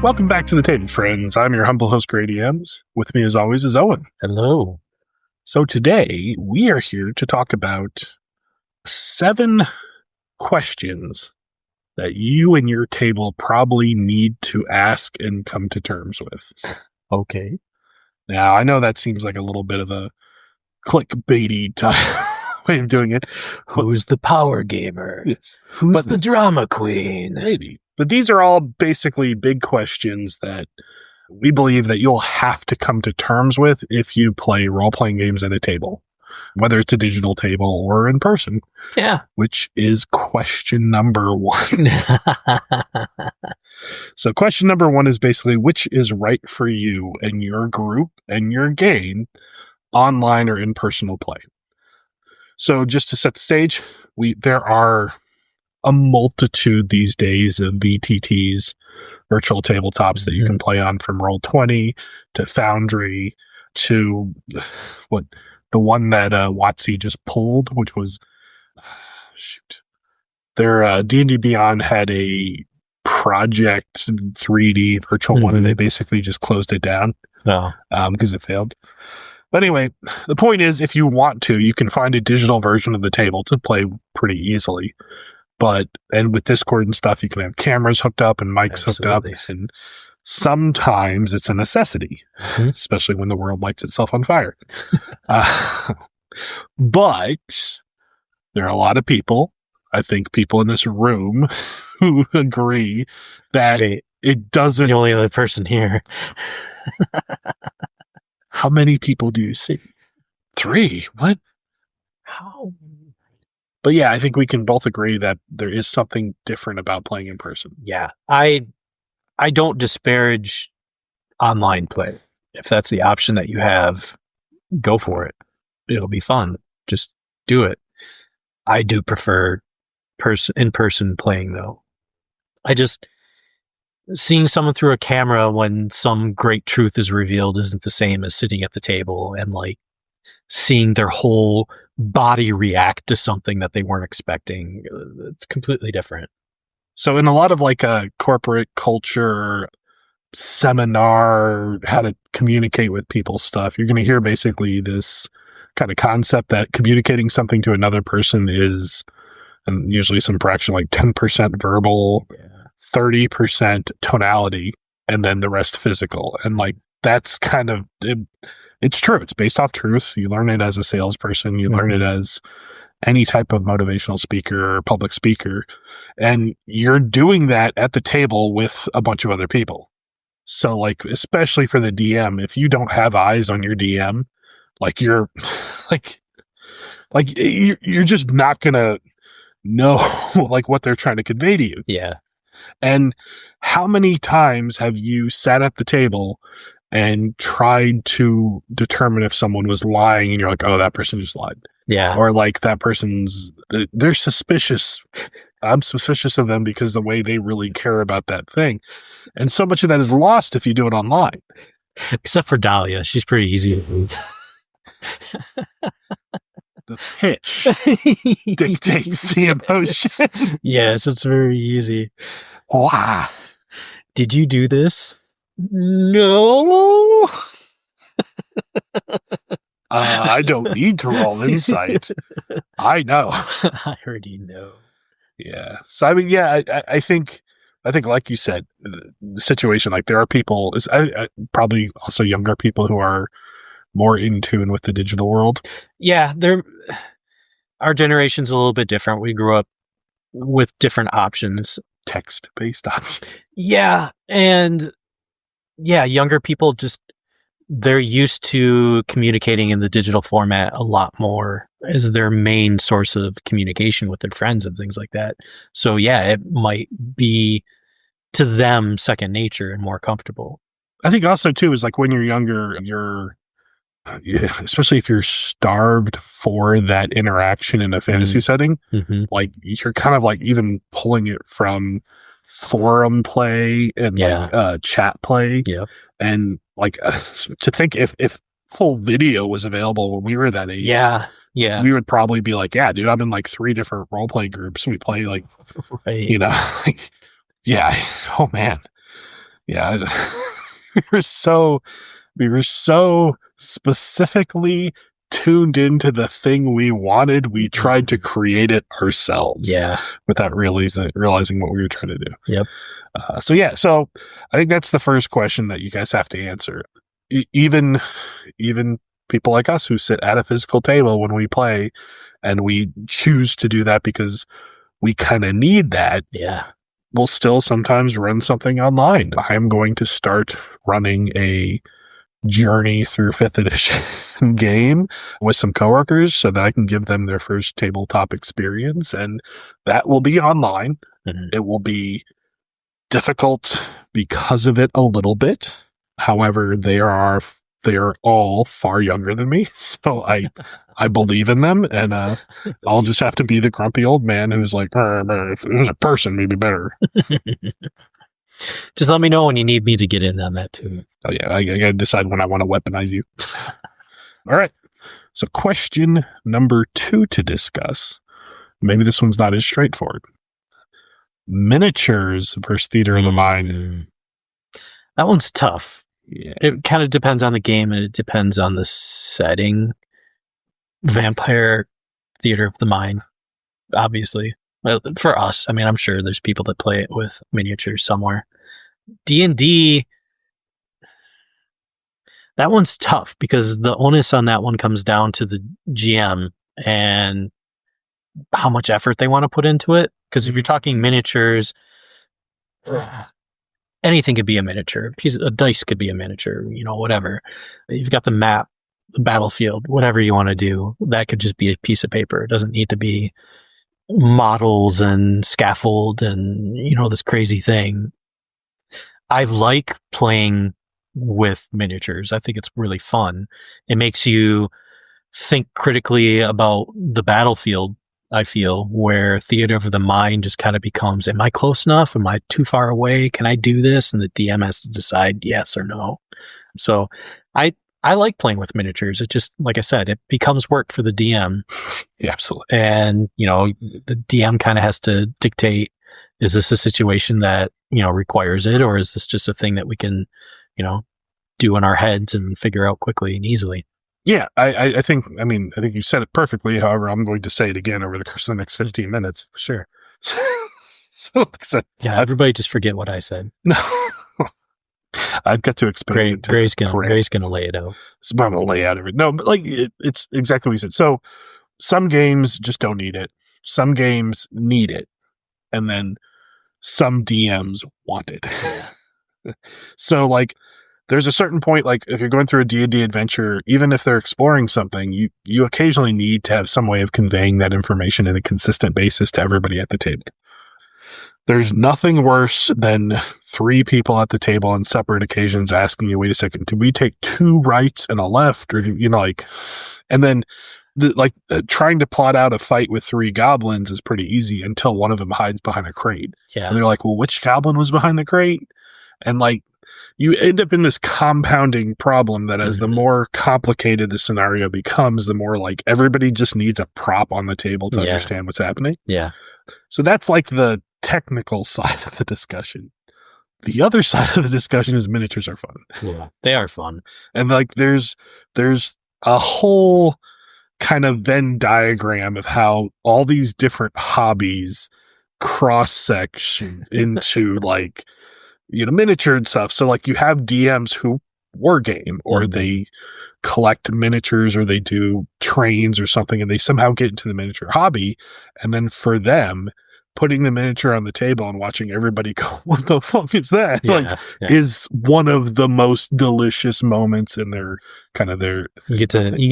Welcome back to the table, friends. I'm your humble host, GreyDMs. With me, as always, is Owen. Hello. So today, we are here to talk about 7 questions that you and your table probably need to ask and come to terms with. Okay. Now, I know that seems like a little bit of a clickbaity way of doing it. Who's the power gamer? Yes. Who's the drama queen? Maybe. But these are all basically big questions that we believe that you'll have to come to terms with if you play role-playing games at a table, whether it's a digital table or in person. Yeah. Which is question number 1. So question number 1 is basically which is right for you and your group and your game, online or in-personal play. So just to set the stage, there are a multitude these days of VTTs, virtual tabletops that you can play on, from Roll20 to Foundry to the one that WotC just pulled, which was their D&D Beyond had a Project 3D virtual one, and they basically just closed it down because it failed. But anyway, the point is, if you want to, you can find a digital version of the table to play pretty easily. And with Discord and stuff, you can have cameras hooked up and mics hooked up. And sometimes it's a necessity, especially when the world lights itself on fire. But there are a lot of people, I think people in this room, who agree that it doesn't... The only other person here. How many people do you see? 3. What? How? But yeah, I think we can both agree that there is something different about playing in person. Yeah. I don't disparage online play. If that's the option that you have, go for it. It'll be fun. Just do it. I do prefer in-person playing, though. Seeing someone through a camera when some great truth is revealed isn't the same as sitting at the table and seeing their whole body react to something that they weren't expecting. It's completely different. So in a lot of a corporate culture seminar, how to communicate with people stuff, you're going to hear basically this kind of concept that communicating something to another person is, and usually some fraction 10% verbal, 30% tonality, and then the rest physical. And that's kind of it's true. It's based off truth. You learn it as a salesperson. You learn it as any type of motivational speaker or public speaker. And you're doing that at the table with a bunch of other people. So especially for the DM, if you don't have eyes on your DM, you're you're just not going to know what they're trying to convey to you. Yeah. And how many times have you sat at the table and tried to determine if someone was lying and you're like, oh, that person just lied. Yeah. Or that they're suspicious. I'm suspicious of them because the way they really care about that thing. And so much of that is lost if you do it online. Except for Dahlia. She's pretty easy to read. The pitch dictates the emotion. Yes, it's very easy. Wow. Did you do this? No. I don't need to roll insight. I know. I already know. Yeah. So I mean, yeah, I think like you said, the situation, there are people, probably also younger people who are more in tune with the digital world. Yeah, our generation's a little bit different. We grew up with different options. Text-based options. Yeah, and younger people they're used to communicating in the digital format a lot more as their main source of communication with their friends and things like that. So yeah, it might be to them second nature and more comfortable. I think also too is when you're younger, especially if you're starved for that interaction in a fantasy setting, you're kind of even pulling it from forum play and chat play. Yeah. And to think if full video was available when we were that age, we would probably be yeah, dude, I'm in 3 different role play groups. We play right. yeah. Oh man. Yeah. we were so specifically tuned into the thing we wanted. We tried to create it ourselves. Yeah. Without realizing what we were trying to do. Yep. So I think that's the first question that you guys have to answer. Even people like us who sit at a physical table when we play, and we choose to do that because we kind of need that. Yeah. We'll still sometimes run something online. I'm going to start running a journey through 5th edition game with some coworkers so that I can give them their first tabletop experience, and that will be online. Mm-hmm. It will be difficult because of it a little bit. However, they are all far younger than me, so I believe in them, and I'll just have to be the grumpy old man who's like, if it was a person, maybe better. Just let me know when you need me to get in on that too. Oh yeah, I gotta decide when I want to weaponize you. All right. So question number 2 to discuss. Maybe this one's not as straightforward. Miniatures versus theater of the mind. That one's tough. Yeah. It kind of depends on the game, and it depends on the setting. Vampire, theater of the mind, obviously. Well, for us, I mean, I'm sure there's people that play it with miniatures somewhere. D&D, that one's tough because the onus on that one comes down to the GM and how much effort they want to put into it. Because if you're talking miniatures, anything could be a miniature. A dice could be a miniature, whatever. You've got the map, the battlefield, whatever you want to do. That could just be a piece of paper. It doesn't need to be models and scaffold and, this crazy thing. I like playing with miniatures. I think it's really fun. It makes you think critically about the battlefield, I feel, where theater of the mind just kind of becomes, am I close enough? Am I too far away? Can I do this? And the DM has to decide yes or no. So I like playing with miniatures. It just, like I said, it becomes work for the DM. Yeah, absolutely. And, the DM kind of has to dictate, is this a situation that, requires it? Or is this just a thing that we can, do in our heads and figure out quickly and easily? Yeah, I think you said it perfectly. However, I'm going to say it again over the course of the next 15 minutes. Sure. So everybody just forget what I said. No. I've got to explain it. Grey's gonna lay it out. I'm gonna lay out everything. No, but it's exactly what you said. So some games just don't need it. Some games need it, and then some DMs want it. So there's a certain point, if you're going through a D&D adventure, even if they're exploring something, you occasionally need to have some way of conveying that information in a consistent basis to everybody at the table. There's nothing worse than 3 people at the table on separate occasions asking you, wait a second, do we take 2 rights and a left? Or, and then trying to plot out a fight with 3 goblins is pretty easy until one of them hides behind a crate. Yeah. And they're like, well, which goblin was behind the crate? And you end up in this compounding problem that as the more complicated the scenario becomes, the more everybody just needs a prop on the table to understand what's happening. Yeah. So that's the technical side of the discussion. The other side of the discussion is miniatures are fun. Yeah, they are fun. And there's a whole kind of Venn diagram of how all these different hobbies cross-section into miniature and stuff. So you have DMs who wargame, or they collect miniatures, or they do trains or something, and they somehow get into the miniature hobby. And then for them, putting the miniature on the table and watching everybody go, what the fuck is that? Is one of the most delicious moments in their you get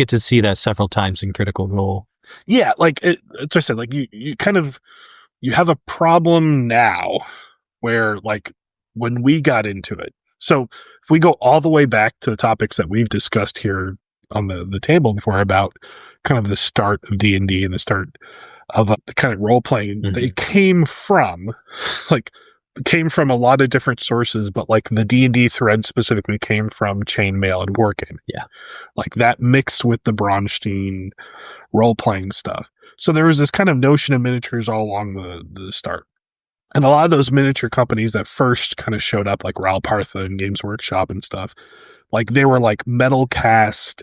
to see that several times in Critical Role. Yeah, it's I said, you have a problem now where when we got into it. So if we go all the way back to the topics that we've discussed here on the table before about kind of the start of D&D and the start of the kind of role playing, they came from a lot of different sources, but the D&D thread specifically came from chainmail and wargaming. Yeah. That mixed with the Braunstein role playing stuff. So there was this kind of notion of miniatures all along the start. And a lot of those miniature companies that first kind of showed up, like Ral Partha and Games Workshop and stuff, like they were like metal cast,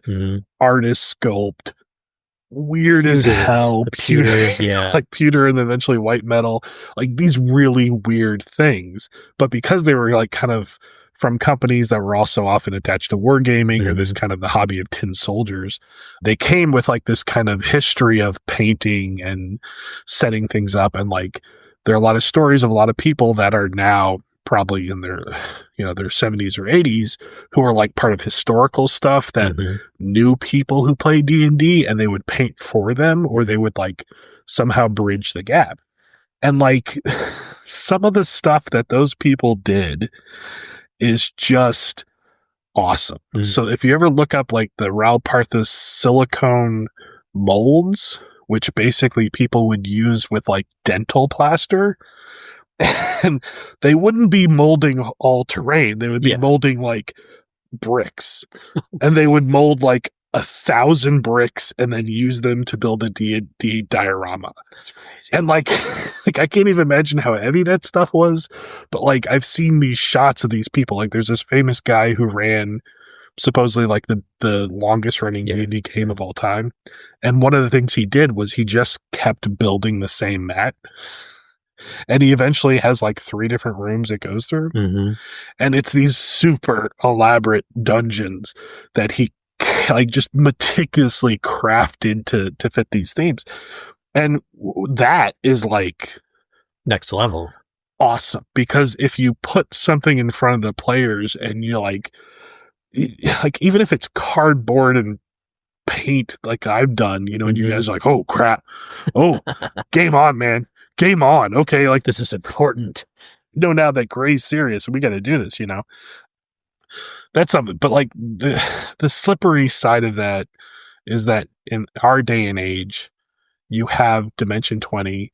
artist sculpt, weird as hell, pewter, yeah, like pewter and then eventually white metal, like these really weird things. But because they were like kind of from companies that were also often attached to wargaming or this kind of the hobby of tin soldiers, they came with like this kind of history of painting and setting things up. And like, there are a lot of stories of a lot of people that are now probably in their, their 70s or 80s who are like part of historical stuff that knew people who played D&D and they would paint for them, or they would like somehow bridge the gap. And like some of the stuff that those people did is just awesome. So if you ever look up like the Ral Partha silicone molds, which basically people would use with like dental plaster, and they wouldn't be molding all terrain. They would be molding like bricks, and they would mold like 1,000 bricks and then use them to build a D&D diorama. That's crazy. And like I can't even imagine how heavy that stuff was, but like I've seen these shots of these people. Like there's this famous guy who ran supposedly like the longest running D&D game of all time. And one of the things he did was he just kept building the same mat. And he eventually has like 3 different rooms it goes through. And it's these super elaborate dungeons that he like just meticulously crafted to fit these themes. And that is like next level. Awesome. Because if you put something in front of the players and you're like even if it's cardboard and paint like I've done, and you guys are like, oh crap. Oh, game on, man. Game on. Okay, like this is important. Now that Grey's serious, we got to do this, That's something. But like the slippery side of that is that in our day and age, you have Dimension 20,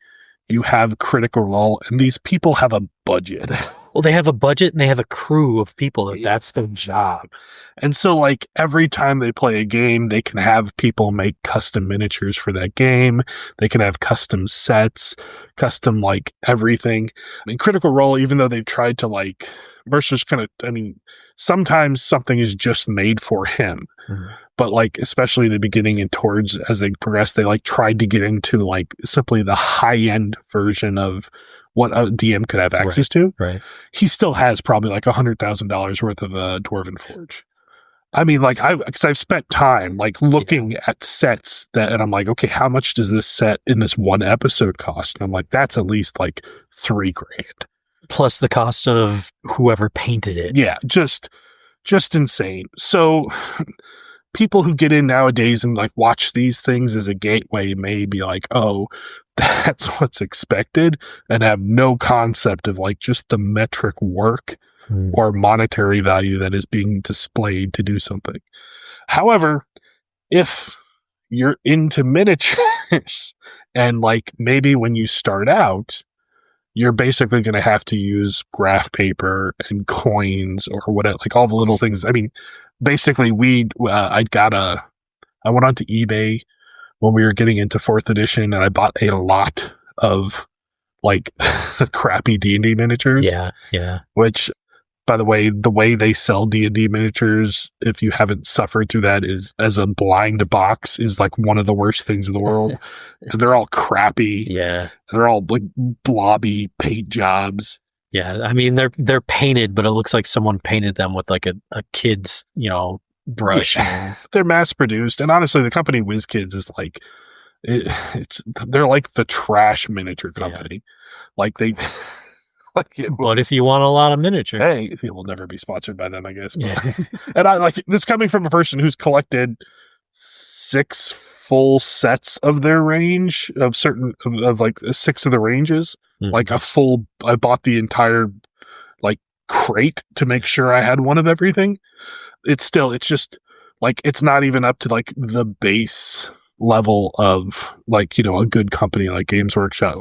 you have Critical Role, and these people have a budget. Well, they have a budget and they have a crew of people. That's their job. And so like every time they play a game, they can have people make custom miniatures for that game. They can have custom sets, custom like everything. In Critical Role, even though they've tried to like, Mercer's sometimes something is just made for him. But like, especially in the beginning and towards as they progress, they like tried to get into like simply the high end version of what a DM could have access to. Right. He still has probably like $100,000 worth of a Dwarven Forge. I mean, like I've spent time like looking at sets and I'm like, okay, how much does this set in this one episode cost? And I'm like, that's at least like $3,000. Plus the cost of whoever painted it. Yeah. Just insane. So people who get in nowadays and like watch these things as a gateway may be like, oh, that's what's expected, and have no concept of like just the metric work or monetary value that is being displayed to do something. However, if you're into miniatures and like maybe when you start out, you're basically going to have to use graph paper and coins or whatever, like all the little things. I mean, basically I went onto eBay when we were getting into 4th edition and I bought a lot of like the crappy D&D miniatures. Yeah. Which, by the way they sell D&D miniatures, if you haven't suffered through that, is as a blind box is like one of the worst things in the world. And they're all crappy. Yeah. They're all like blobby paint jobs. Yeah. I mean, they're painted, but it looks like someone painted them with like a kid's, brush. Yeah. They're mass produced. And honestly, the company WizKids is like, they're like the trash miniature company. Like they, but if you want a lot of miniature, hey, it will never be sponsored by them, I guess. And I like this coming from a person who's collected 6 full sets of their range of certain of like 6 of the ranges, like I bought the entire like crate to make sure I had one of everything. It's just like, it's not even up to like the base level of like, a good company like Games Workshop.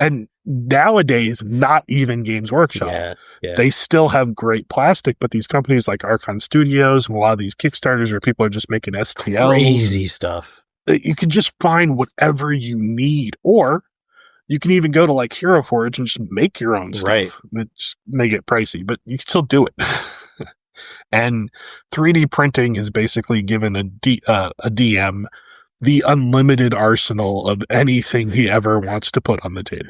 And nowadays, not even Games Workshop. Yeah. They still have great plastic, but these companies like Archon Studios and a lot of these Kickstarters where people are just making STLs. Crazy stuff. You can just find whatever you need. Or You can even go to like Hero Forge and just make your own stuff. Right. It just may get pricey, but you can still do it. And 3D printing is basically given a DM the unlimited arsenal of anything he ever wants to put on the table.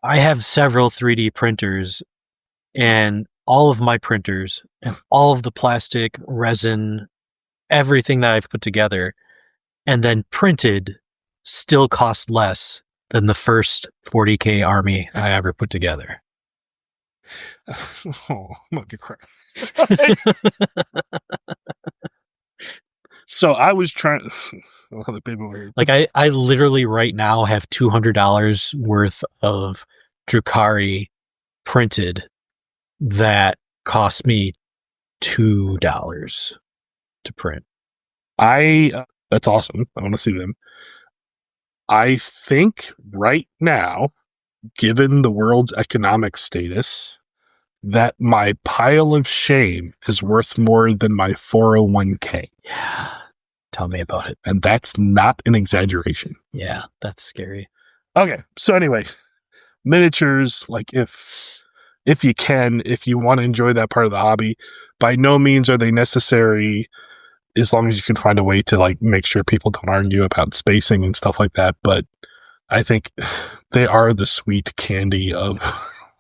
I have several 3D printers, and all of my printers and all of the plastic, resin, everything that I've put together and then printed still cost less than the first 40K army I ever put together. Oh, I'm going to cry. So I was trying. Like I literally right now have $200 worth of Drukhari printed that cost me $2 to print. That's awesome. I want to see them. I think right now, given the world's economic status, that my pile of shame is worth more than my 401k. Yeah. Tell me about it. And that's not an exaggeration. Yeah, that's scary. Okay. So anyway, miniatures, like if you can, if you want to enjoy that part of the hobby, by no means are they necessary as long as you can find a way to like make sure people don't argue about spacing and stuff like that. But I think they are the sweet candy of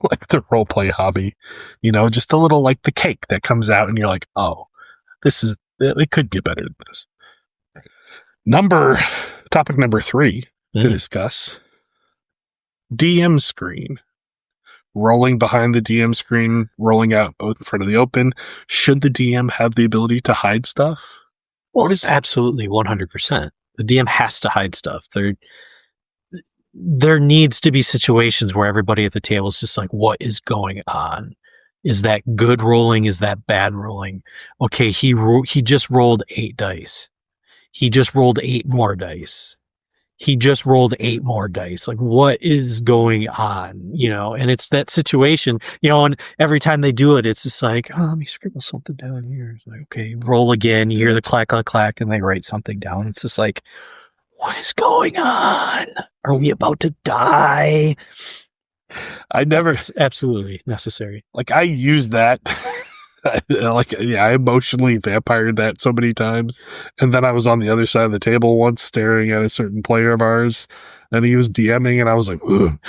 like the role play hobby, just a little like the cake that comes out and you're like, oh, it could get better than this. Topic number 3 to discuss: DM screen. Rolling behind the DM screen, rolling out in front of the open. Should the DM have the ability to hide stuff? Well, absolutely 100%. The DM has to hide stuff. There needs to be situations where everybody at the table is just like, what is going on? Is that good rolling? Is that bad rolling? Okay, he just rolled 8 dice. He just rolled 8 more dice. He just rolled 8 more dice. Like, what is going on? And it's that situation, and every time they do it, it's just like, oh, let me scribble something down here. It's like, okay, roll again. You hear the clack, clack, clack, and they write something down. It's just like, what is going on? Are we about to die? It's absolutely necessary. Like, I use that. I emotionally vampired that so many times. And then I was on the other side of the table once staring at a certain player of ours, and he was DMing, and I was like, ooh,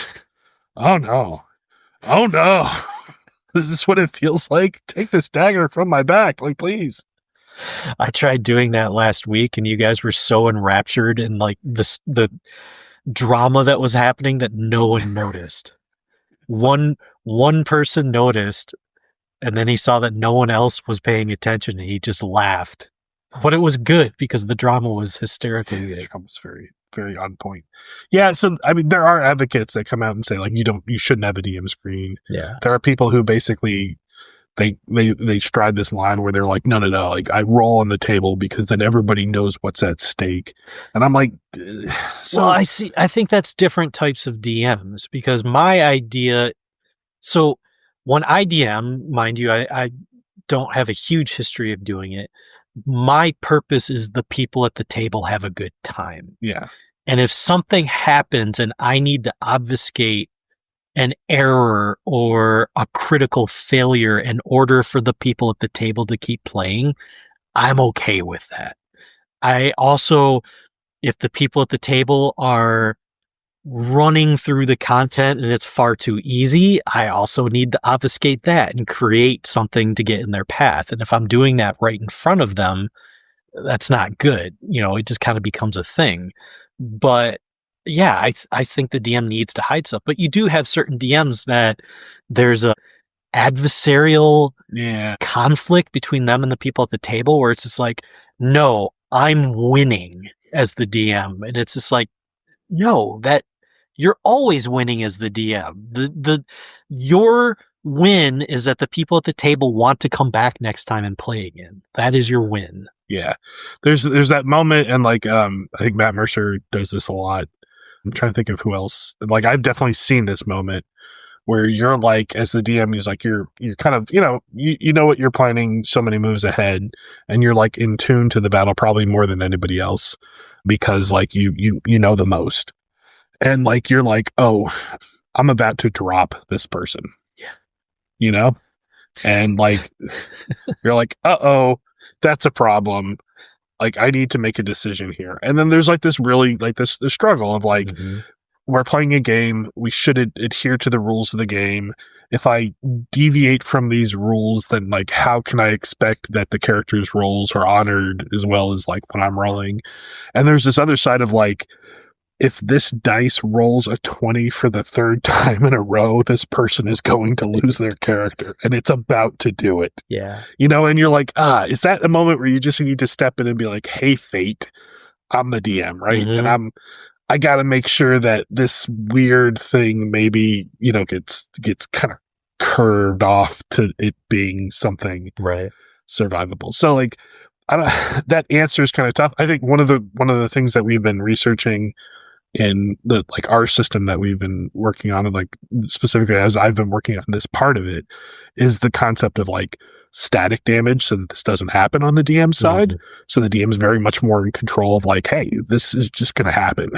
oh no. Is this what it feels like? Take this dagger from my back, like, please. I tried doing that last week, and you guys were so enraptured in like the drama that was happening that no one noticed. One person noticed, and then he saw that no one else was paying attention, and he just laughed. But it was good because the drama was hysterically good. The drama was very, very on point. Yeah, so I mean, there are advocates that come out and say like you shouldn't have a DM screen. Yeah, there are people who basically they stride this line where they're like, no, like I roll on the table because then everybody knows what's at stake. And I'm like, well, I think that's different types of DMs, because my idea, so when I DM, mind you, I don't have a huge history of doing it. My purpose is the people at the table have a good time. Yeah. And if something happens and I need to obfuscate an error or a critical failure in order for the people at the table to keep playing, I'm okay with that. I also, if the people at the table are running through the content and it's far too easy, I also need to obfuscate that and create something to get in their path. And if I'm doing that right in front of them, that's not good. It just kind of becomes a thing. But yeah, I think the DM needs to hide stuff. But you do have certain DMs that there's a adversarial conflict between them and the people at the table where it's just like, no, I'm winning as the DM. And it's just like, no, that you're always winning as the DM. Your win is that the people at the table want to come back next time and play again. That is your win. Yeah. There's that moment, and like I think Matt Mercer does this a lot. I'm trying to think of who else. Like, I've definitely seen this moment where you're like, as the DM, he's like, you're kind of, you know what you're planning so many moves ahead, and you're like in tune to the battle probably more than anybody else because like you know the most. and like you're like, oh, I'm about to drop this person. Yeah. You know? And like you're like, uh-oh, that's a problem. Like I need to make a decision here. And then there's like this really like this struggle of like, we're playing a game, we should adhere to the rules of the game. If I deviate from these rules, then like how can I expect that the character's roles are honored as well as like when I'm rolling? And there's this other side of like, if this dice rolls a 20 for the third time in a row, this person is going to lose their character, and it's about to do it. Yeah. You know, and you're like, is that a moment where you just need to step in and be like, hey, fate, I'm the DM, right? And I got to make sure that this weird thing maybe, you know, gets kind of curved off to it being something survivable. So like, that answer is kind of tough. I think one of the things that we've been researching in the like our system that we've been working on, and like specifically as I've been working on this part of it, is the concept of like static damage, so that this doesn't happen on the DM side. So the DM is very much more in control of like, hey, this is just going to happen,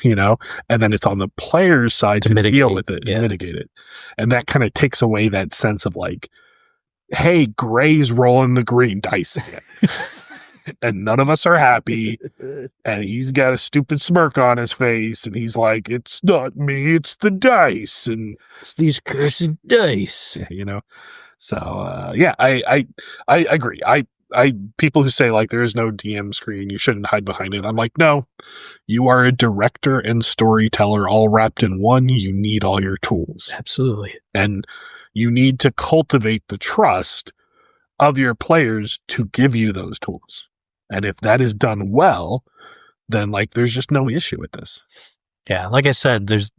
you know, and then it's on the player's side to deal with it and mitigate it. And that kind of takes away that sense of like, hey, Grey's rolling the green dice again. And none of us are happy, and he's got a stupid smirk on his face, and he's like, it's not me, it's the dice, and it's these cursed dice, you know. So I agree. I people who say like there is no DM screen, you shouldn't hide behind it, I'm like, no, you are a director and storyteller all wrapped in one. You need all your tools. Absolutely. And you need to cultivate the trust of your players to give you those tools. And if that is done well, then like there's just no issue with this. Yeah, like I said, there's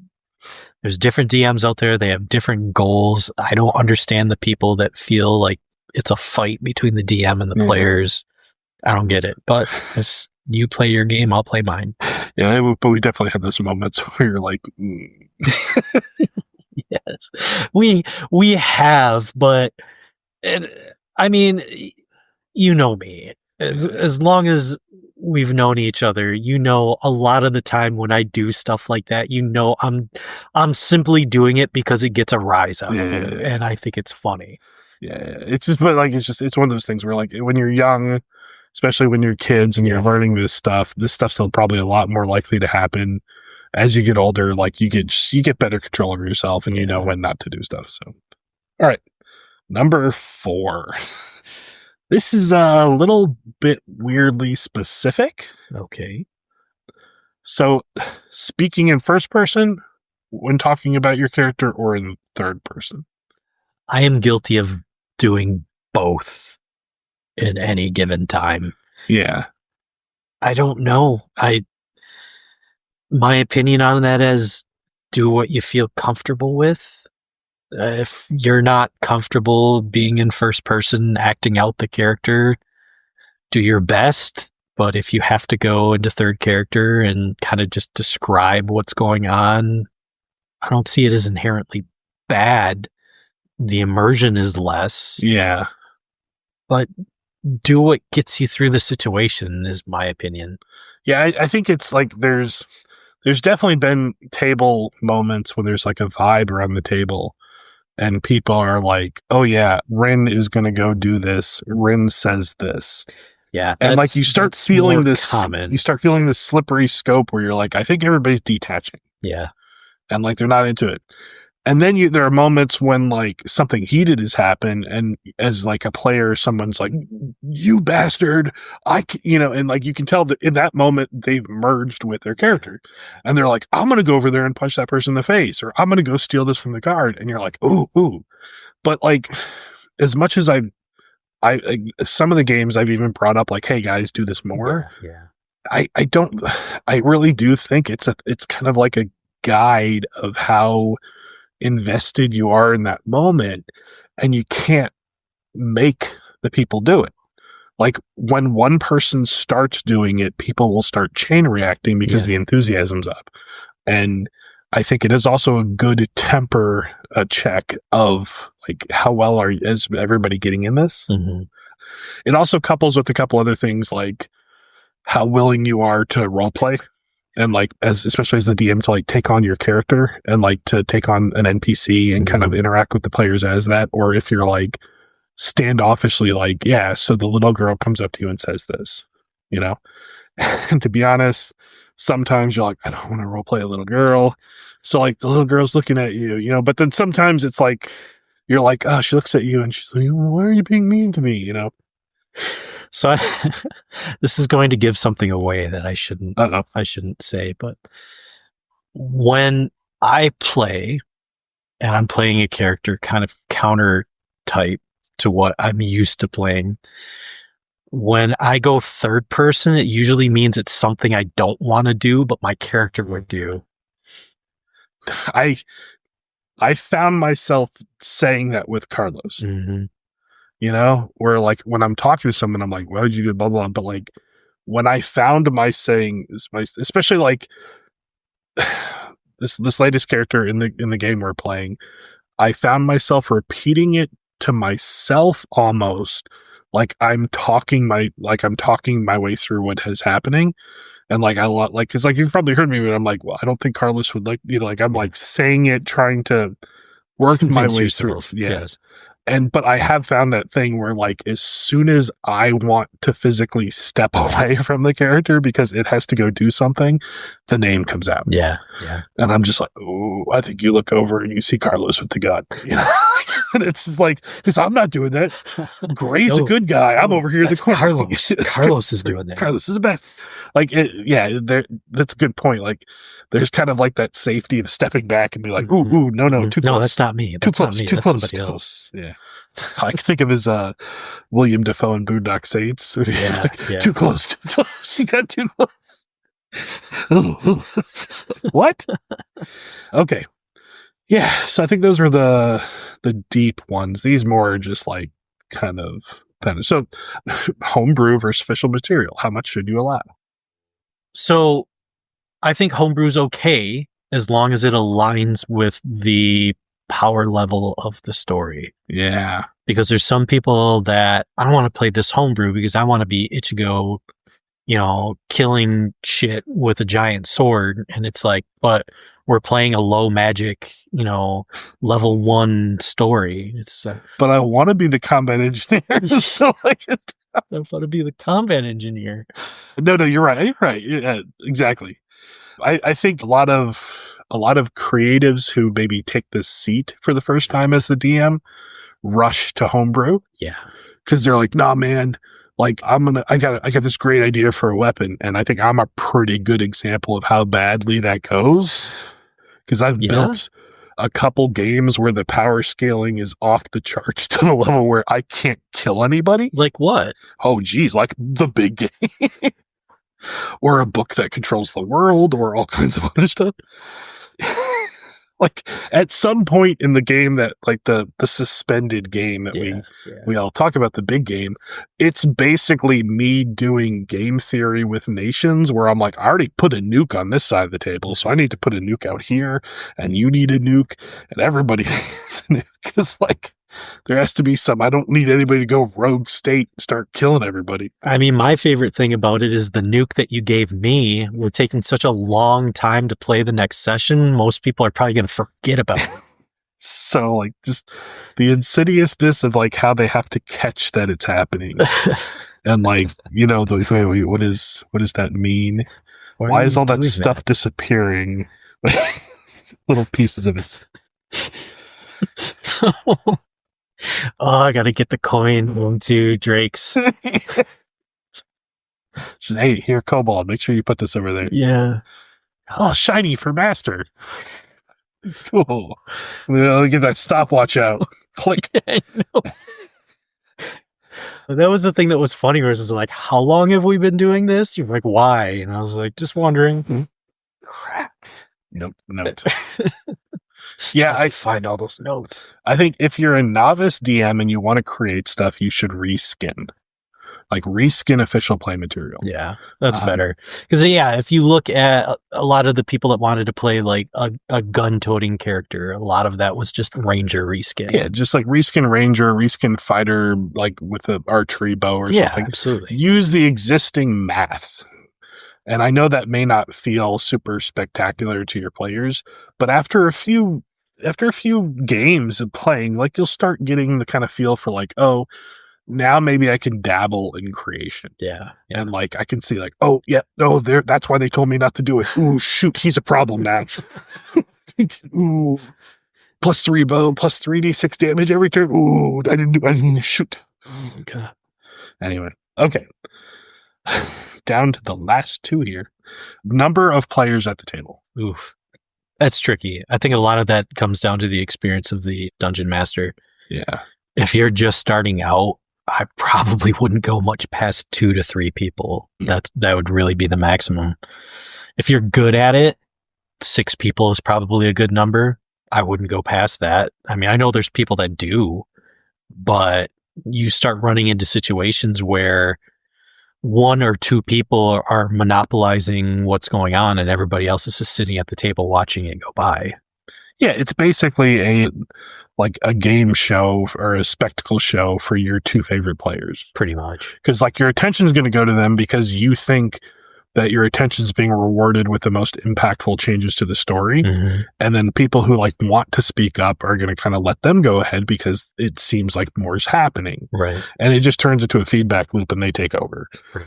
different DMs out there. They have different goals. I don't understand the people that feel like it's a fight between the DM and the players. I don't get it. But as you play your game, I'll play mine. Yeah, but we definitely have those moments where you're like, Yes, we have, but I mean, you know me. As long as we've known each other, you know, a lot of the time when I do stuff like that, you know, I'm simply doing it because it gets a rise out of it, and I think it's funny. Yeah, it's just, but like, it's one of those things where like when you're young, especially when you're kids and you're learning this stuff's probably a lot more likely to happen. As you get older, like you get better control over yourself, and you know when not to do stuff. So, all right, number 4. This is a little bit weirdly specific. Okay. So, speaking in first person when talking about your character, or in third person? I am guilty of doing both in any given time. Yeah. I don't know. My opinion on that is do what you feel comfortable with. If you're not comfortable being in first person, acting out the character, do your best. But if you have to go into third character and kind of just describe what's going on, I don't see it as inherently bad. The immersion is less. Yeah. But do what gets you through the situation is my opinion. Yeah, I think it's like there's definitely been table moments when there's like a vibe around the table. And people are like, oh yeah, Rin is going to go do this. Rin says this. Yeah. And like you start feeling this, you start feeling this slippery scope where you're like, I think everybody's detaching. Yeah. And like, they're not into it. And then there are moments when like something heated has happened, and as like a player, someone's like, you bastard, and like you can tell that in that moment they've merged with their character, and they're like, I'm going to go over there and punch that person in the face, or I'm going to go steal this from the guard. And you're like, ooh. But like, as much as I some of the games I've even brought up like, hey guys, do this more. Yeah. I really do think it's kind of like a guide of how invested you are in that moment, and you can't make the people do it. Like when one person starts doing it, people will start chain reacting because the enthusiasm's up. And I think it is also a good temper check of like how well is everybody getting in this. It also couples with a couple other things like how willing you are to role play. and like especially as the DM to like take on your character and like to take on an NPC and kind of interact with the players as that, or if you're like standoffishly like, yeah, so the little girl comes up to you and says this, you know. And to be honest, sometimes you're like, I don't want to roleplay a little girl, so like the little girl's looking at you, you know. But then sometimes it's like you're like, oh, she looks at you and she's like, why are you being mean to me, you know? So this is going to give something away that I shouldn't say, but when I play and I'm playing a character kind of counter type to what I'm used to playing, when I go third person, it usually means it's something I don't want to do, but my character would do. I found myself saying that with Carlos. You know, where like when I'm talking to someone, I'm like, why would you do blah, blah, blah. But like when I found my saying, especially like this latest character in the game we're playing, I found myself repeating it to myself almost like I'm talking my way through what is happening. And like cause like you've probably heard me, but I'm like, well, I don't think Carlos would like, you know, like I'm like saying it, trying to work my way through. Yes. But I have found that thing where like as soon as I want to physically step away from the character because it has to go do something, the name comes out. Yeah. And I'm just like, oh, I think you look over and you see Carlos with the gun. You know? And it's just like, because I'm not doing that. Grey's a good guy. I'm over here. That's Carlos. Carlos is doing that. Carlos is the best. Like, that's a good point. Like, there's kind of like that safety of stepping back and be like, ooh, no, too close. No, that's not me. That's not me. Too That's close. somebody Too else. close. Yeah. I can think of his William Dafoe in Boondock Saints. He's like, too close. You got too close. What? Okay. Yeah. So I think those were the deep ones. These more are just like kind of so homebrew versus official material. How much should you allow? So I think homebrew's okay as long as it aligns with the power level of the story. Yeah. Because there's some people that I don't want to play this homebrew because I want to be Ichigo, you know, killing shit with a giant sword. And it's like, but we're playing a low magic, you know, level 1 story. It's but I want to be the combat engineer. So I want to be the combat engineer. No, you're right. You're right. Yeah, exactly. I think a lot of creatives who maybe take this seat for the first time as the DM rush to homebrew. Yeah. Cause they're like, nah, man, like I got this great idea for a weapon. And I think I'm a pretty good example of how badly that goes. Cause I've built a couple games where the power scaling is off the charts to the level where I can't kill anybody. Like what? Oh, geez. Like the big game. Or a book that controls the world, or all kinds of other stuff. Like at some point in the game that like the suspended game that we all talk about, the big game, it's basically me doing game theory with nations where I'm like, I already put a nuke on this side of the table, so I need to put a nuke out here, and you need a nuke, and everybody needs a nuke. Because like there has to be some, I don't need anybody to go rogue state and start killing everybody. I mean, my favorite thing about it is the nuke that you gave me. We're taking such a long time to play the next session. Most people are probably going to forget about it. So like just the insidiousness of like how they have to catch that it's happening. And like, you know, wait, what does that mean? Why is all that stuff disappearing? Little pieces of it. Oh, I gotta get the coin to Drake's. She's, hey, here, Kobold, make sure you put this over there. Yeah. Oh, shiny for master. Cool. We'll get that stopwatch out. Click. I know. That was the thing that was funny, where it was like, how long have we been doing this? You're like, why? And I was like, just wondering. Crap. Note. Yeah, I find all those notes. I think if you're a novice DM and you want to create stuff, you should reskin. Like reskin official play material. Yeah, that's better. Because if you look at a lot of the people that wanted to play like a gun-toting character, a lot of that was just ranger reskin. Yeah, just like reskin ranger, reskin fighter, like with an archery bow or something. Absolutely. Use the existing math. And I know that may not feel super spectacular to your players, but after a few games of playing, like you'll start getting the kind of feel for like, oh, now maybe I can dabble in creation. Yeah. And like I can see like, oh yeah, no, that's why they told me not to do it. Ooh, shoot, he's a problem now. Ooh. +3 bow, plus 3d6 damage every turn. Ooh, I didn't shoot. Oh god. Anyway, okay. Down to the last two here. Number of players at the table. Oof. That's tricky. I think a lot of that comes down to the experience of the dungeon master. Yeah. If you're just starting out, I probably wouldn't go much past 2 to 3 people. That would really be the maximum. If you're good at it, 6 people is probably a good number. I wouldn't go past that. I mean, I know there's people that do, but you start running into situations where 1 or 2 people are monopolizing what's going on and everybody else is just sitting at the table watching it go by. Yeah, it's basically a game show or a spectacle show for your 2 favorite players. Pretty much. Because like your attention is going to go to them because you think that your attention is being rewarded with the most impactful changes to the story. Mm-hmm. And then people who like want to speak up are going to kind of let them go ahead because it seems like more is happening. Right. And it just turns into a feedback loop and they take over. Right.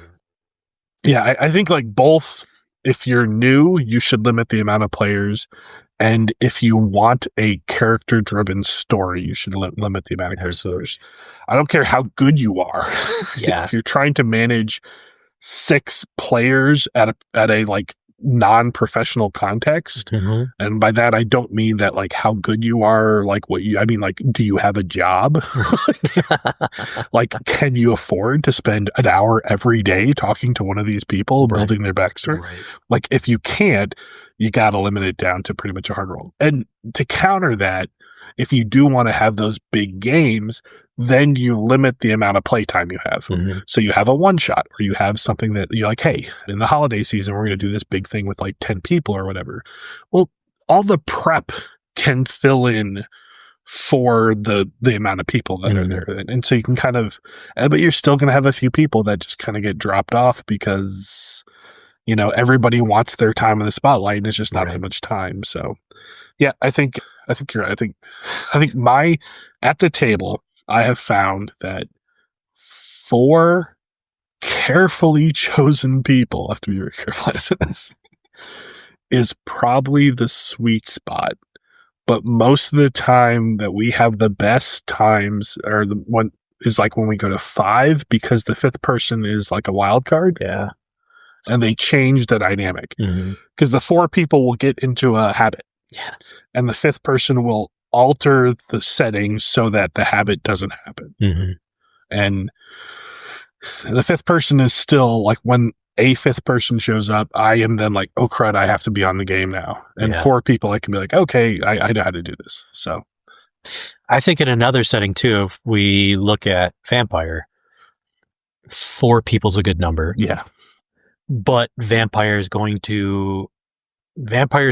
Yeah, I think like both, if you're new, you should limit the amount of players. And if you want a character-driven story, you should limit the amount of characters. I don't care how good you are. Yeah. If you're trying to manage 6 players at a like non-professional context, Mm-hmm. and by that I don't mean that like how good you are, like I mean like, do you have a job? Like, can you afford to spend an hour every day talking to one of these people, building their backstory? Right. Like, if you can't, you got to limit it down to pretty much a hard roll. And to counter that, if you do want to have those big games, then you limit the amount of playtime you have. Mm-hmm. So you have a one shot, or you have something that you're like, hey, in the holiday season, we're going to do this big thing with like 10 people or whatever. Well, all the prep can fill in for the amount of people that are there. And so you can kind of, but you're still going to have a few people that just kind of get dropped off because, you know, everybody wants their time in the spotlight and it's just not that much time. So yeah, I think you're right. I think at the table, I have found that 4 carefully chosen people, I have to be very careful as this, is probably the sweet spot. But most of the time that we have the best times are the one is like when we go to 5, because the 5th person is like a wild card. Yeah. And they change the dynamic. Mm-hmm. Because the 4 people will get into a habit. Yeah. And the 5th person will alter the settings so that the habit doesn't happen. Mm-hmm. And the 5th person is still like, when a 5th person shows up, I am then like, oh crud, I have to be on the game now. And 4 people, I can be like, okay, I know how to do this. So I think in another setting too, if we look at vampire, 4 people's a good number. Yeah. But Vampire's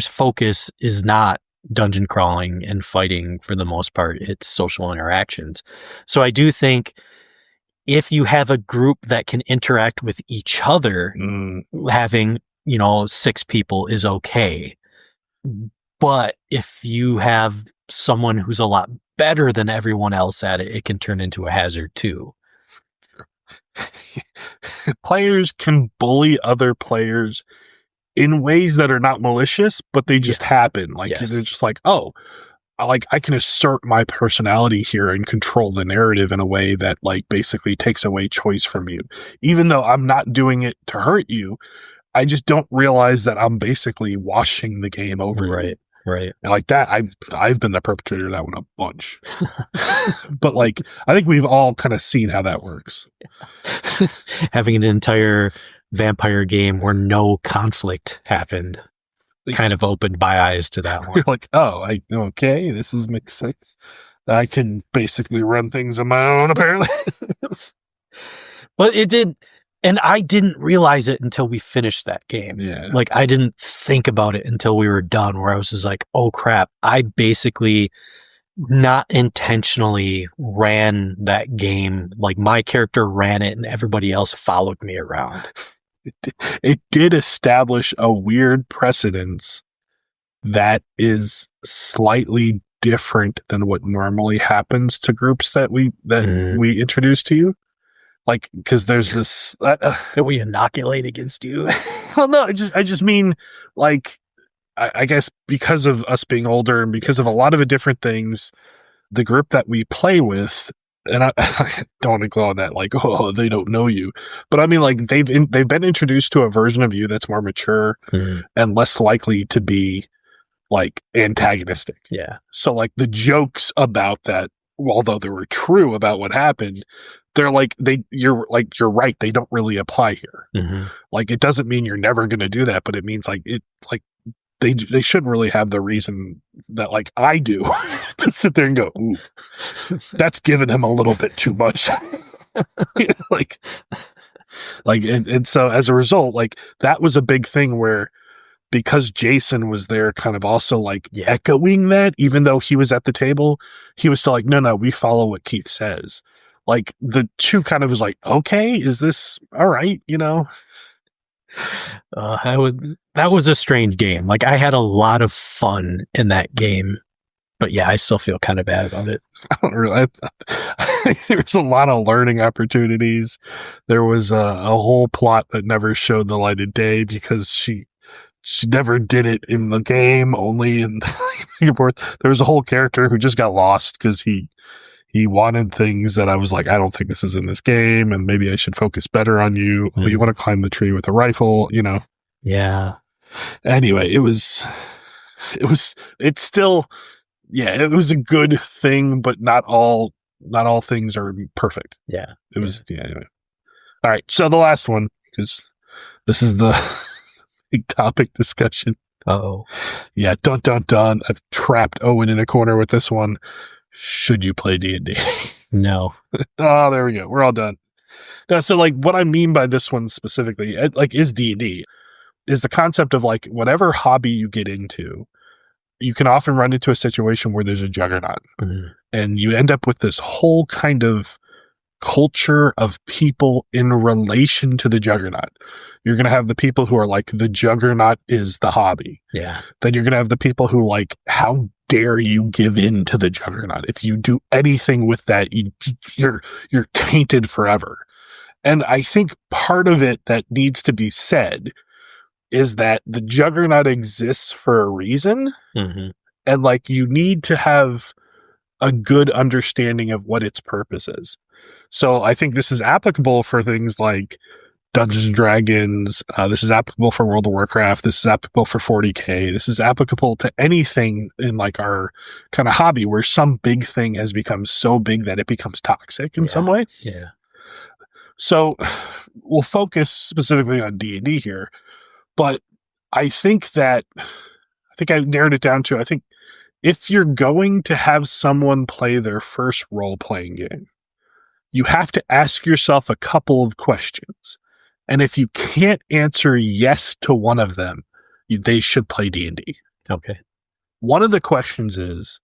focus is not dungeon crawling and fighting for the most part. It's social interactions. So I do think if you have a group that can interact with each other, having, 6 people is okay. But if you have someone who's a lot better than everyone else at it, it can turn into a hazard too. Players can bully other players in ways that are not malicious, but they just happen. Like, they're just like, oh, I can assert my personality here and control the narrative in a way that like basically takes away choice from you. Even though I'm not doing it to hurt you, I just don't realize that I'm basically washing the game over you. Right. And like that, I've been the perpetrator of that one a bunch. But like, I think we've all kind of seen how that works. Having an entire vampire game where no conflict happened kind of opened my eyes to that one. You're like, oh, okay, this makes sense. I can basically run things on my own, apparently. Well, it did. And I didn't realize it until we finished that game. Yeah. Like, I didn't think about it until we were done, where I was just like, oh crap, I basically not intentionally ran that game. Like, my character ran it and everybody else followed me around. it did establish a weird precedence that is slightly different than what normally happens to groups that we introduce to you. Like, because there's this that we inoculate against you. Well, no, I just mean, like, I guess because of us being older and because of a lot of the different things, the group that we play with, and I don't want to go on that, like, oh, they don't know you, but I mean, like, they've been introduced to a version of you that's more mature and less likely to be, like, antagonistic. Yeah. So, like, the jokes about that, although they were true about what happened, they're like, you're right, they don't really apply here. Like, it doesn't mean you're never going to do that, but it means, like, they shouldn't really have the reason that, like, I do to sit there and go, ooh, that's giving him a little bit too much. And so as a result, like, that was a big thing where, because Jason was there kind of also, like, echoing that, even though he was at the table, he was still like, no, we follow what Keith says. Like, the two kind of was like, okay, is this all right? You know? That was a strange game. Like, I had a lot of fun in that game, but yeah, I still feel kind of bad about it. I don't really. There was a lot of learning opportunities. There was a whole plot that never showed the light of day because she never did it in the game, only in there was a whole character who just got lost because he wanted things that I was like, I don't think this is in this game, and maybe I should focus better on you. Oh, you want to climb the tree with a rifle, you know? Yeah. Anyway, it was a good thing, but not all things are perfect. Yeah. Anyway. All right. So the last one, because this is the big topic discussion. Uh-oh. Yeah. Dun, dun, dun. I've trapped Owen in a corner with this one. Should you play D&D? No. Oh, there we go. We're all done. Now, so, like, what I mean by this one specifically, like, is D&D, is the concept of, like, whatever hobby you get into, you can often run into a situation where there's a juggernaut. And you end up with this whole kind of culture of people in relation to the juggernaut. You're going to have the people who are like, the juggernaut is the hobby. Yeah. Then you're going to have the people who, like, how dare you give in to the juggernaut? If you do anything with that, you're tainted forever. And I think part of it that needs to be said is that the juggernaut exists for a reason. And, like, you need to have a good understanding of what its purpose is. So I think this is applicable for things like Dungeons and Dragons. This is applicable for World of Warcraft. This is applicable for 40K. This is applicable to anything in, like, our kind of hobby where some big thing has become so big that it becomes toxic in some way. Yeah. So we'll focus specifically on D&D here, but I think I narrowed it down to, I think if you're going to have someone play their first role-playing game, you have to ask yourself a couple of questions. And if you can't answer yes to one of them, they should play D&D. Okay. One of the questions is,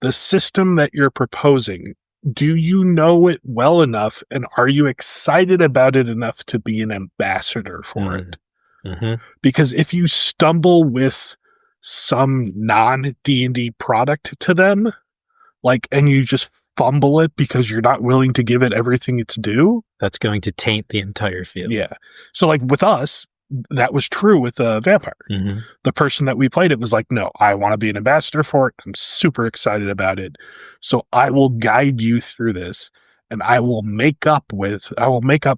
the system that you're proposing, do you know it well enough, and are you excited about it enough to be an ambassador for it? Because if you stumble with some non-D&D product to them, like, and you just fumble it because you're not willing to give it everything it's due, that's going to taint the entire field. Yeah. So, like, with us, that was true with Vampire. The person that we played it was like, no, I want to be an ambassador for it. I'm super excited about it. So I will guide you through this, and I will make up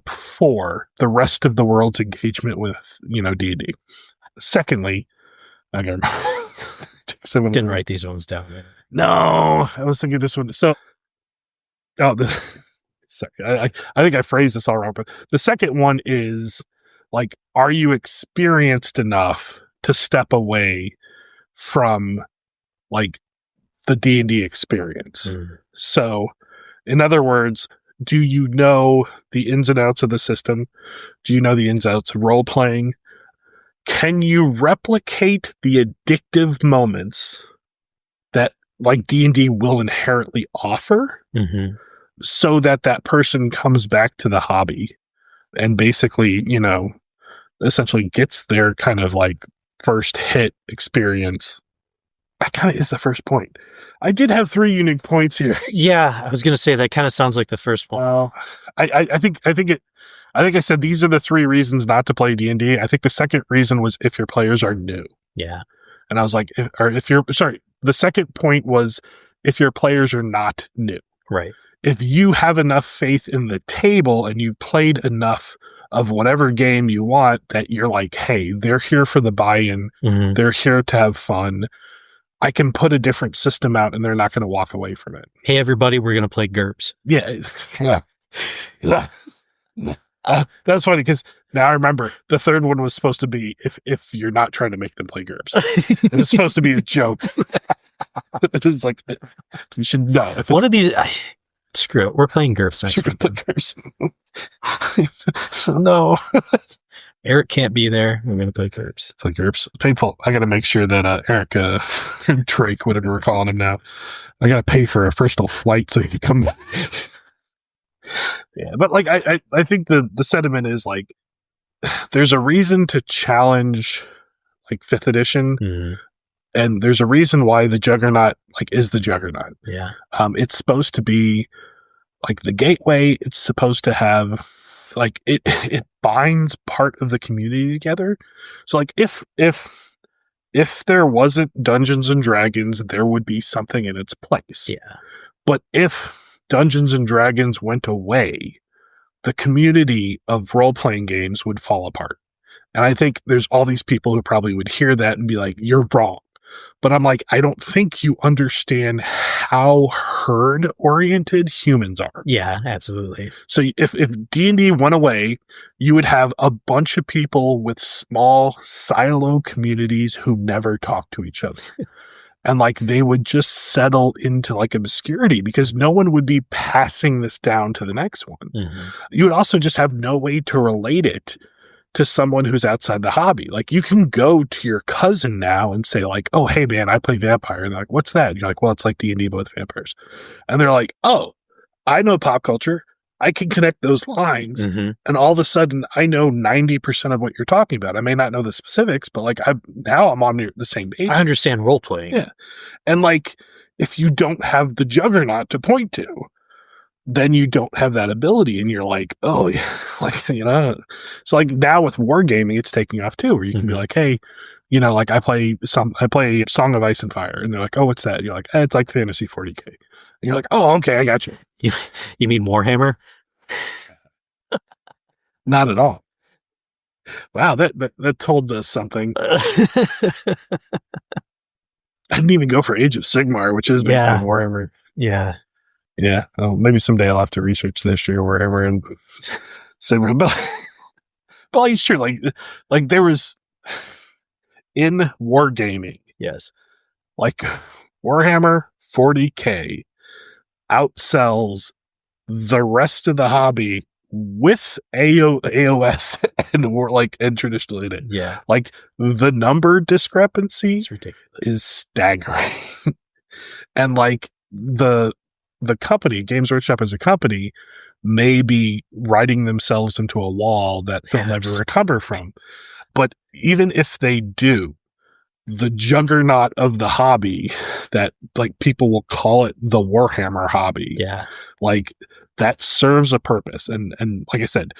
for the rest of the world's engagement with, D&D. Secondly, okay. Didn't write these ones down, man. No, I was thinking this one. So, sorry, I think I phrased this all wrong, but the second one is, like, are you experienced enough to step away from, like, the D&D experience? So, in other words, do you know the ins and outs of the system? Do you know the ins and outs of role-playing? Can you replicate the addictive moments that, like, D&D will inherently offer, so that person comes back to the hobby and basically, essentially gets their kind of like first hit experience. That kind of is the first point. I did have 3 unique points here. Yeah, I was going to say that kind of sounds like the first one. Well, I think I said these are the 3 reasons not to play D&D. I think the second reason was if your players are new. Yeah. And I was like, the second point was if your players are not new. Right. If you have enough faith in the table and you've played enough of whatever game you want that you're like, hey, they're here for the buy-in. Mm-hmm. They're here to have fun. I can put a different system out and they're not going to walk away from it. Hey, everybody, we're going to play GURPS. Yeah. That's funny because now I remember the third one was supposed to be if you're not trying to make them play GURPS. It was supposed to be a joke. It was like, you should know. One of these, screw it. We're playing GURPS next week. No. Eric can't be there. We're going to play GURPS. Play GURPS. Painful. I got to make sure that Eric Drake, whatever we're calling him now, I got to pay for a personal flight so he can come. Yeah, but like I think the sentiment is like there's a reason to challenge like 5th edition, and there's a reason why the Juggernaut like is the Juggernaut. Yeah, it's supposed to be like the gateway. It's supposed to have like it binds part of the community together. So like if there wasn't Dungeons and Dragons, there would be something in its place. Yeah, but if Dungeons and Dragons went away, the community of role-playing games would fall apart. And I think there's all these people who probably would hear that and be like, you're wrong. But I'm like, I don't think you understand how herd-oriented humans are. Yeah, absolutely. So if D&D went away, you would have a bunch of people with small silo communities who never talk to each other. And like they would just settle into like obscurity because no one would be passing this down to the next one. Mm-hmm. You would also just have no way to relate it to someone who's outside the hobby. Like you can go to your cousin now and say like, oh, hey man, I play vampire. And they're like, what's that? And you're like, well, it's like D&D but with vampires. And they're like, oh, I know pop culture. I can connect those lines. Mm-hmm. And all of a sudden I know 90% of what you're talking about. I may not know the specifics, but like I'm on the same page. I understand role playing. Yeah. And like, if you don't have the Juggernaut to point to, then you don't have that ability. And you're like, oh yeah, like, you know, so like now with wargaming, it's taking off too, where you can be like, hey, you know, like I play Song of Ice and Fire. And they're like, oh, what's that? And you're like, it's like Fantasy 40K. And you're like, oh, okay, I got you. You mean Warhammer? Not at all. Wow, that told us something. I didn't even go for Age of Sigmar, which is Warhammer. Yeah. Yeah. Well, maybe someday I'll have to research this or wherever and Sigmar. But it's true. Like there was in wargaming. Yes. Like Warhammer 40K outsells the rest of the hobby with AOS and traditional in it. Yeah. Like the number discrepancy is staggering. And like the company, Games Workshop as a company, may be writing themselves into a wall that they'll never recover from. But even if they do, the juggernaut of the hobby that like people will call it the Warhammer hobby. Yeah. Like that serves a purpose. And like I said,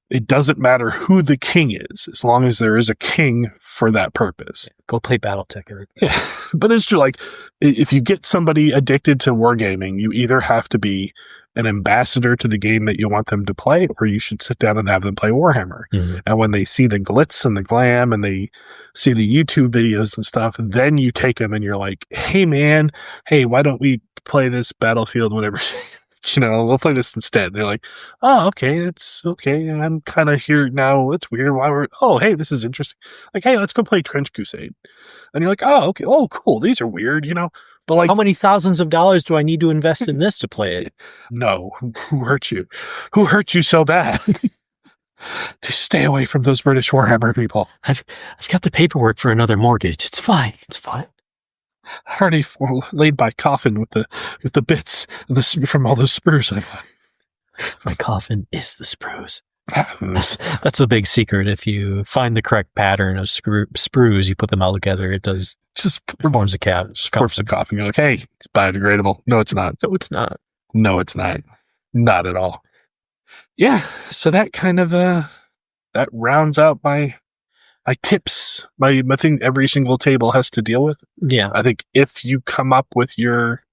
it doesn't matter who the king is, as long as there is a king for that purpose. Yeah, go play Battletech. Yeah. But it's true. Like if you get somebody addicted to wargaming, you either have to be an ambassador to the game that you want them to play, or you should sit down and have them play Warhammer. Mm-hmm. And when they see the glitz and the glam and they see the YouTube videos and stuff, then you take them and you're like, hey man, hey, why don't we play this Battlefield, whatever, you know, we'll play this instead. They're like, oh, okay, it's okay. I'm kind of here now. It's weird. Hey, this is interesting. Like, hey, let's go play Trench Crusade. And you're like, oh, okay. Oh, cool. These are weird, you know, but like, how many thousands of dollars do I need to invest in this to play it? No. Who hurt you? Who hurt you so bad? Just stay away from those British Warhammer people. I've got the paperwork for another mortgage. It's fine. It's fine. I've already laid my coffin with the bits from all those sprues I got. My coffin is the sprues. That's a big secret. If you find the correct pattern of sprues, you put them all together, it does Just forms a cap. forms a coffee. You're like, hey, it's biodegradable. No, it's not. No, it's not. No, it's not. Not at all. Yeah. So that kind of that rounds out my tips. My thing every single table has to deal with. Yeah. I think if you come up with your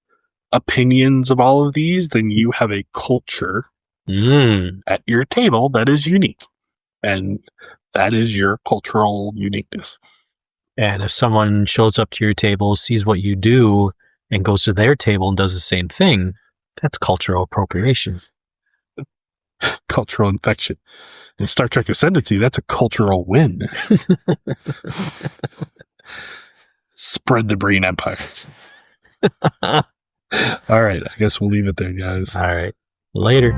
opinions of all of these, then you have a culture at your table that is unique. And that is your cultural uniqueness. And if someone shows up to your table, sees what you do, and goes to their table and does the same thing, that's cultural appropriation. Cultural infection. In Star Trek Ascendancy, that's a cultural win. Spread the Breen Empire. All right. I guess we'll leave it there, guys. All right. Later.